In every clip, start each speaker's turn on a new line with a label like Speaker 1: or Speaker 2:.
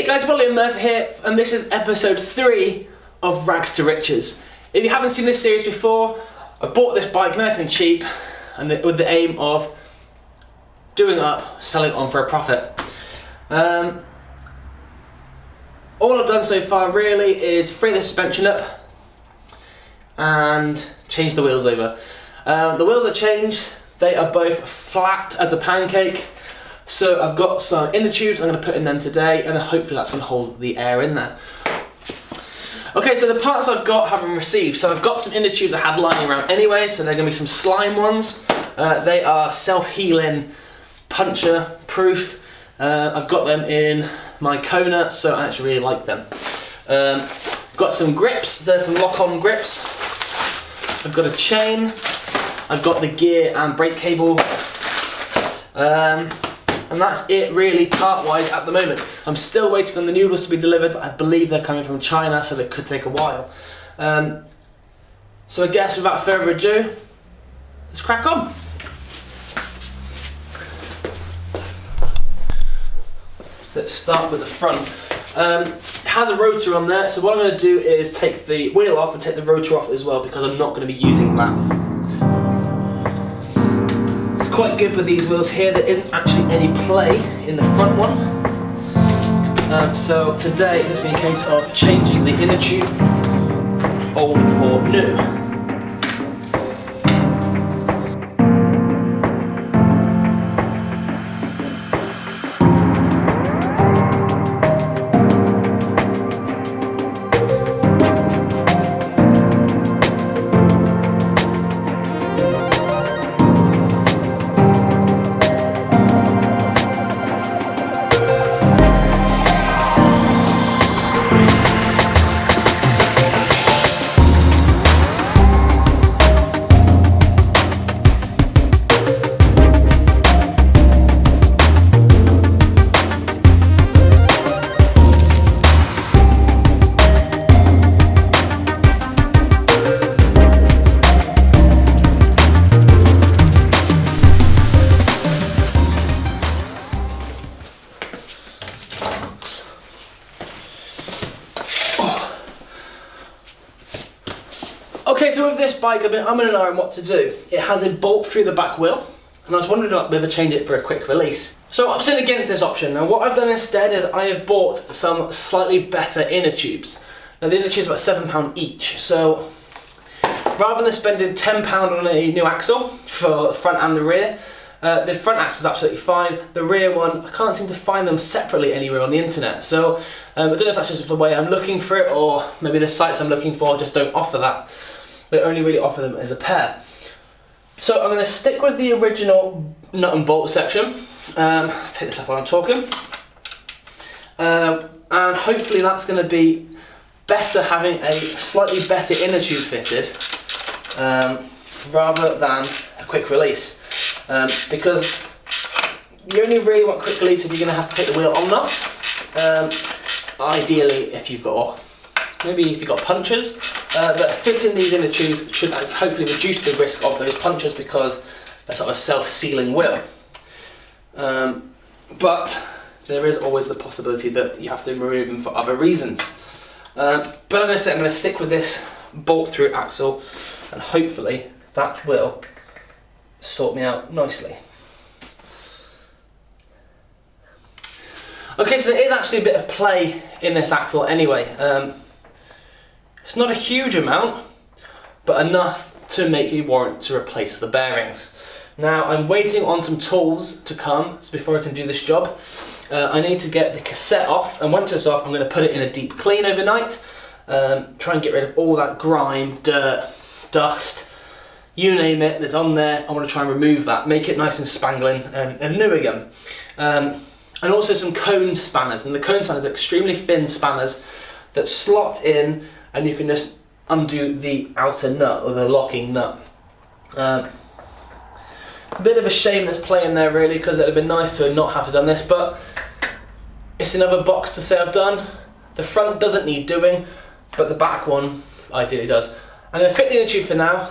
Speaker 1: Hey guys, William Murphy here, and this is episode 3 of Rags to Riches. If you haven't seen this series before, I bought this bike nice and cheap, and with the aim of doing it up, selling it on for a profit. All I've done so far really is free the suspension up and change the wheels over. The wheels are changed, they are both flat as a pancake. So I've got some inner tubes I'm going to put in them today, and then hopefully that's going to hold the air in there. Okay, so the parts I've got haven't received. So I've got some inner tubes I had lying around anyway, so they're going to be some slime ones. They are self-healing, puncture proof. I've got them in my Kona, so I actually really like them. Got some grips, there's some lock-on grips. I've got a chain. I've got the gear and brake cable. And that's it really part-wise at the moment. I'm still waiting on the noodles to be delivered, but I believe they're coming from China, so they could take a while. So I guess without further ado, let's crack on. Let's start with the front. It has a rotor on there, so what I'm going to do is take the wheel off and take the rotor off as well, because I'm not going to be using that. Quite good with these wheels here, there isn't actually any play in the front one. So today it's been a case of changing the inner tube, old for new. Okay, so with this bike, I'm in an on what to do. It has a bolt through the back wheel, and I was wondering whether to change it for a quick release. So opting against this option. Now what I've done instead is I have bought some slightly better inner tubes. Now the inner tubes are about £7 each, so rather than spending £10 on a new axle for the front and the rear, the front axle is absolutely fine. The rear one, I can't seem to find them separately anywhere on the internet. So I don't know if that's just the way I'm looking for it, or maybe the sites I'm looking for just don't offer that. They only really offer them as a pair. So I'm going to stick with the original nut and bolt section. Let's take this up while I'm talking. And hopefully that's going to be better having a slightly better inner tube fitted rather than a quick release. Because you only really want quick release if you're going to have to take the wheel on that. Ideally if you've got, maybe if you've got punches, but fitting these inner tubes should hopefully reduce the risk of those punches, because they're sort of a self-sealing wheel. But there is always the possibility that you have to remove them for other reasons. But I'm going to say I'm going to stick with this bolt-through axle, and hopefully that will sort me out nicely. Okay, so there is actually a bit of play in this axle anyway. It's not a huge amount, but enough to make you warrant to replace the bearings. Now I'm waiting on some tools to come before I can do this job. I need to get the cassette off, and once it's off I'm going to put it in a deep clean overnight. Try and get rid of all that grime, dirt, dust, you name it that's on there. I want to try and remove that, make it nice and spangling and new again. And also some cone spanners, and the cone spanners are extremely thin spanners that slot in, and you can just undo the outer nut, or the locking nut. A bit of a shame there's play in there really, because it would have been nice to not have to done this, but it's another box to say I've done. The front doesn't need doing, but the back one ideally does. I'm going to fit the inner tube for now,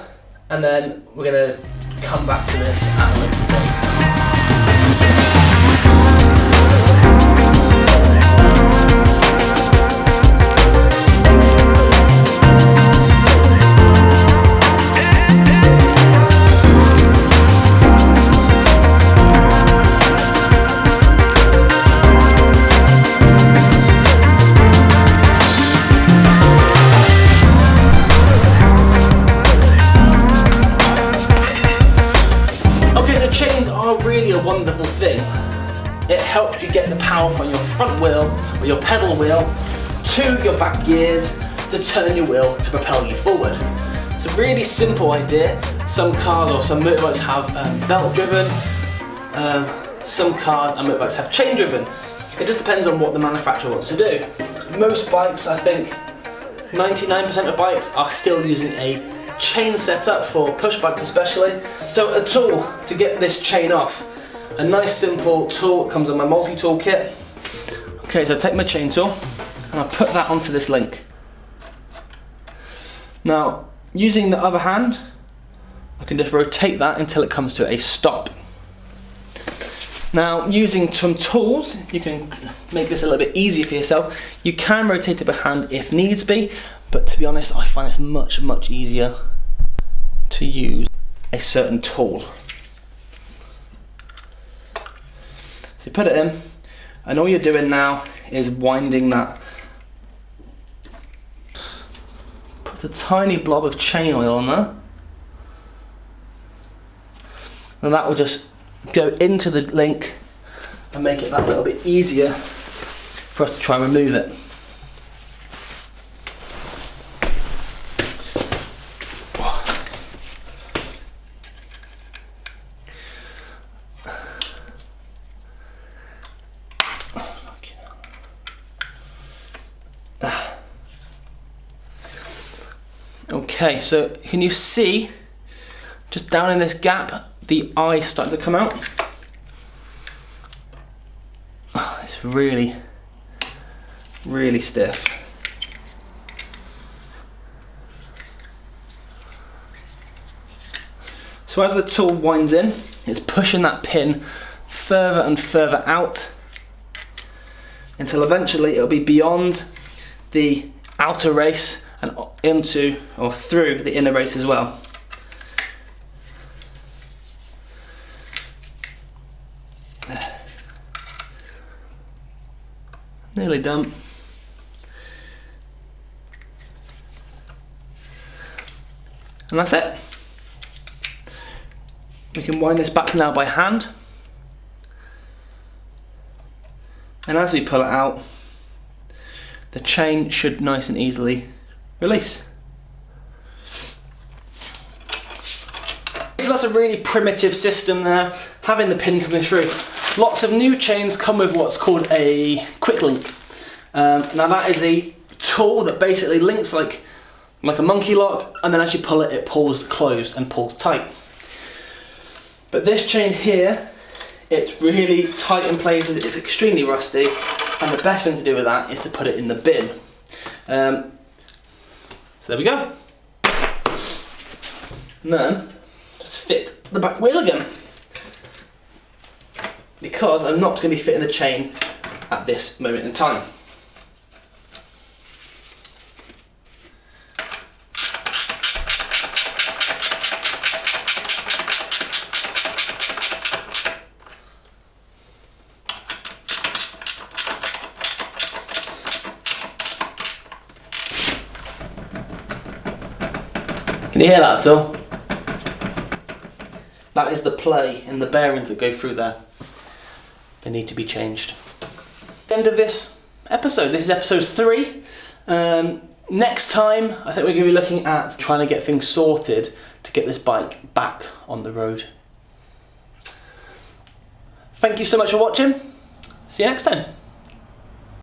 Speaker 1: and then we're going to come back to this at a later date. bin, it helps you get the power from your front wheel or your pedal wheel to your back gears to turn your wheel to propel you forward. It's a really simple idea. Some cars or some motorbikes have belt driven, some cars and motorbikes have chain driven. It just depends on what the manufacturer wants to do. Most bikes, I think 99% of bikes are still using a chain setup for push bikes especially. So a tool to get this chain off. A nice simple tool comes on my multi-tool kit. Okay, so I take my chain tool and I put that onto this link. Now, using the other hand, I can just rotate that until it comes to a stop. Now, using some tools, you can make this a little bit easier for yourself. You can rotate it by hand if needs be, but to be honest, I find this much easier to use a certain tool. So you put it in, and all you're doing now is winding that. Put a tiny blob of chain oil on there, and that will just go into the link and make it that little bit easier for us to try and remove it. Okay, so can you see just down in this gap the eye starting to come out? Oh, it's really stiff. So as the tool winds in, it's pushing that pin further and further out until eventually it'll be beyond the outer race and into or through the inner race as well. Nearly done. And that's it. We can wind this back now by hand. And as we pull it out, the chain should nice and easily release. So that's a really primitive system there, having the pin coming through. Lots of new chains come with what's called a quick link. Now that is a tool that basically links like a monkey lock, and then as you pull it, it pulls closed and pulls tight. But this chain here, it's really tight in places, it's extremely rusty, and the best thing to do with that is to put it in the bin. So there we go. And then just fit the back wheel again, because I'm not going to be fitting the chain at this moment in time. Can you hear that at all? That is the play and the bearings that go through there. They need to be changed. End of this episode. This is episode 3. Next time, I think we're going to be looking at trying to get things sorted to get this bike back on the road. Thank you so much for watching. See you next time.